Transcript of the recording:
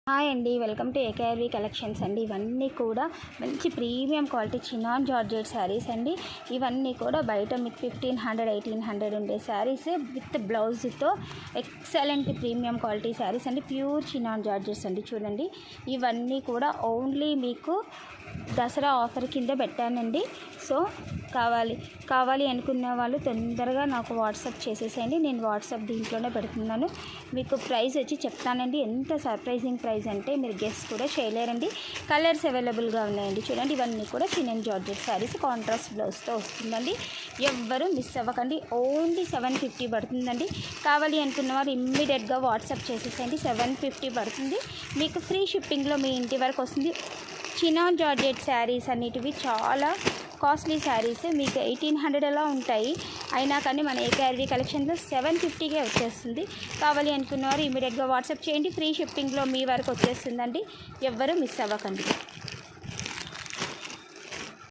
Hi అండి, welcome to ఏకేఆర్వి collections అండి. ఇవన్నీ కూడా మంచి premium quality chinon georgette saris అండి. ఇవన్నీ కూడా బయట మీకు 1500 1800 ఉండే శారీస్ విత్ బ్లౌజ్తో ఎక్సలెంట్ ప్రీమియం క్వాలిటీ శారీస్ అండి. ప్యూర్ చినాన్ జార్జెట్స్ అండి. చూడండి, ఇవన్నీ కూడా ఓన్లీ మీకు దసరా ఆఫర్ కింద పెట్టానండి. సో కావాలి అనుకున్న వాళ్ళు తొందరగా నాకు వాట్సాప్ చేసేసేయండి. నేను వాట్సాప్ దీంట్లోనే పెడుతున్నాను. మీకు ప్రైస్ వచ్చి చెప్తానండి. ఎంత సర్ప్రైజింగ్ ప్రైస్ అంటే మీరు గెస్ కూడా చేయలేరండి. కలర్స్ అవైలబుల్గా ఉన్నాయండి. చూడండి, ఇవన్నీ కూడా చినాన్ జార్జెట్ శారీస్ కాంట్రాస్ట్ బ్లౌజ్తో వస్తుందండి. ఎవ్వరూ మిస్ అవ్వకండి. ఓన్లీ 750 పడుతుందండి. కావాలి అనుకున్న వారు ఇమ్మీడియట్గా వాట్సాప్ చేసేసేయండి. 750 పడుతుంది. మీకు ఫ్రీ షిప్పింగ్లో మీ ఇంటి వరకు వస్తుంది. చినాన్ జార్జెట్ శారీస్ అన్నిటివి చాలా కాస్ట్లీ శారీస్. మీకు 1800 అలా ఉంటాయి. అయినా కానీ మన ఏకేఆర్వి కలెక్షన్లో 750కే వచ్చేస్తుంది. కావాలి అనుకున్నవారు ఇమీడియట్గా వాట్సాప్ చేయండి. ఫ్రీ షిప్పింగ్లో మీ వరకు వచ్చేస్తుందండి. ఎవ్వరూ మిస్ అవ్వకండి.